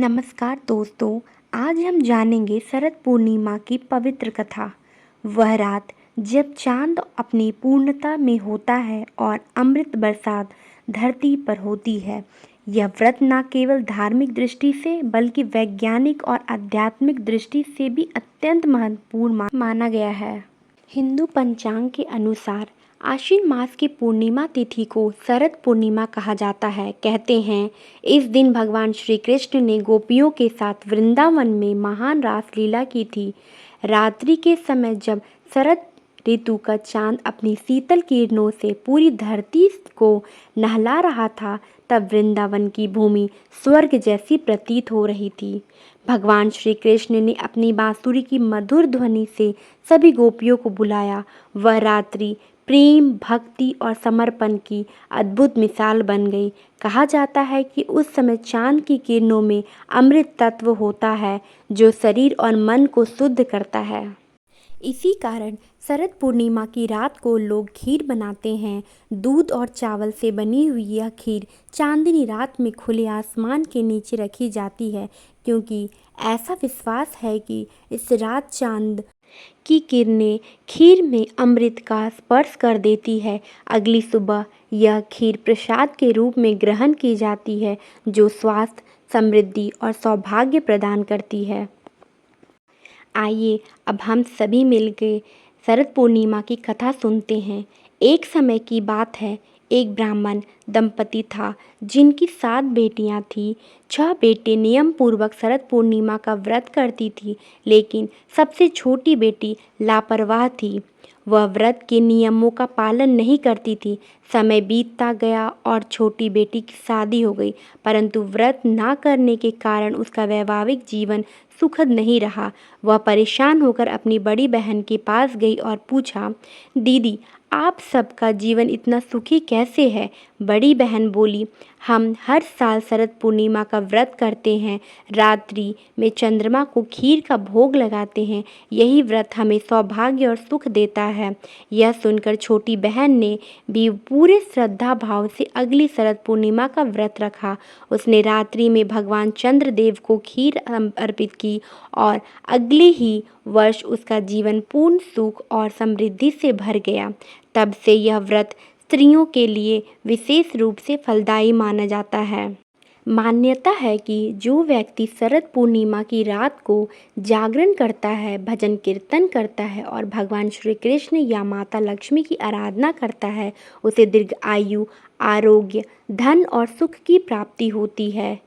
नमस्कार दोस्तों, आज हम जानेंगे शरद पूर्णिमा की पवित्र कथा। वह रात जब चांद अपनी पूर्णता में होता है और अमृत बरसात धरती पर होती है। यह व्रत न केवल धार्मिक दृष्टि से बल्कि वैज्ञानिक और आध्यात्मिक दृष्टि से भी अत्यंत महत्वपूर्ण माना गया है। हिंदू पंचांग के अनुसार आश्विन मास की पूर्णिमा तिथि को शरद पूर्णिमा कहा जाता है। कहते हैं इस दिन भगवान श्री कृष्ण ने गोपियों के साथ वृंदावन में महान रासलीला की थी। रात्रि के समय जब शरद ऋतु का चांद अपनी शीतल किरणों से पूरी धरती को नहला रहा था, तब वृंदावन की भूमि स्वर्ग जैसी प्रतीत हो रही थी। भगवान श्री कृष्ण ने अपनी बांसुरी की मधुर ध्वनि से सभी गोपियों को बुलाया। वह रात्रि प्रेम, भक्ति और समर्पण की अद्भुत मिसाल बन गई। कहा जाता है कि उस समय चांद की किरणों में अमृत तत्व होता है जो शरीर और मन को शुद्ध करता है। इसी कारण शरद पूर्णिमा की रात को लोग खीर बनाते हैं। दूध और चावल से बनी हुई यह खीर चांदनी रात में खुले आसमान के नीचे रखी जाती है, क्योंकि ऐसा विश्वास है कि इस रात चांद की किरणें खीर में अमृत का स्पर्श कर देती है। अगली सुबह यह खीर प्रसाद के रूप में ग्रहण की जाती है, जो स्वास्थ्य, समृद्धि और सौभाग्य प्रदान करती है। आइए अब हम सभी मिलकर शरद पूर्णिमा की कथा सुनते हैं। एक समय की बात है, एक ब्राह्मण दंपति था जिनकी 7 बेटियां थीं। 6 बेटे नियम पूर्वक शरद पूर्णिमा का व्रत करती थी, लेकिन सबसे छोटी बेटी लापरवाह थी। वह व्रत के नियमों का पालन नहीं करती थी। समय बीतता गया और छोटी बेटी की शादी हो गई, परंतु व्रत ना करने के कारण उसका वैवाहिक जीवन सुखद नहीं रहा। वह परेशान होकर अपनी बड़ी बहन के पास गई और पूछा, दीदी, आप सबका जीवन इतना सुखी कैसे है? बड़ी बहन बोली, हम हर साल शरद पूर्णिमा का व्रत करते हैं। रात्रि में चंद्रमा को खीर का भोग लगाते हैं। यही व्रत हमें सौभाग्य और सुख देता है। यह सुनकर छोटी बहन ने भी पूरे श्रद्धा भाव से अगली शरद पूर्णिमा का व्रत रखा। उसने रात्रि में भगवान चंद्रदेव को खीर अर्पित की और अगले ही वर्ष उसका जीवन पूर्ण सुख और समृद्धि से भर गया। तब से यह व्रत स्त्रियों के लिए विशेष रूप से फलदायी माना जाता है। मान्यता है कि जो व्यक्ति शरद पूर्णिमा की रात को जागरण करता है, भजन कीर्तन करता है और भगवान श्री कृष्ण या माता लक्ष्मी की आराधना करता है, उसे दीर्घ आयु, आरोग्य, धन और सुख की प्राप्ति होती है।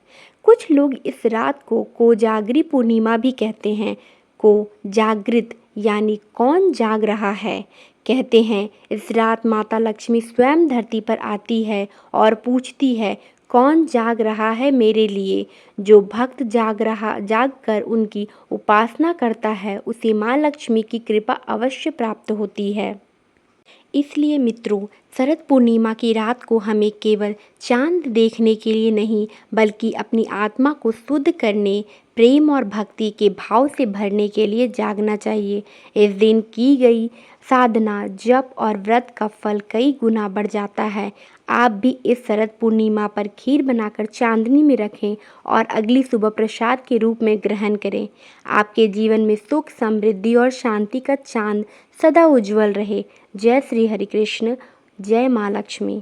कुछ लोग इस रात को कोजागरी पूर्णिमा भी कहते हैं। को जागृत यानी कौन जाग रहा है। कहते हैं इस रात माता लक्ष्मी स्वयं धरती पर आती है और पूछती है, कौन जाग रहा है मेरे लिए? जो भक्त जाग कर उनकी उपासना करता है, उसे माँ लक्ष्मी की कृपा अवश्य प्राप्त होती है। इसलिए मित्रों, शरद पूर्णिमा की रात को हमें केवल चांद देखने के लिए नहीं, बल्कि अपनी आत्मा को शुद्ध करने, प्रेम और भक्ति के भाव से भरने के लिए जागना चाहिए। इस दिन की गई साधना, जप और व्रत का फल कई गुना बढ़ जाता है। आप भी इस शरद पूर्णिमा पर खीर बनाकर चांदनी में रखें और अगली सुबह प्रसाद के रूप में ग्रहण करें। आपके जीवन में सुख, समृद्धि और शांति का चांद सदा उज्जवल रहे। जय श्री हरि कृष्ण, जय माँ लक्ष्मी।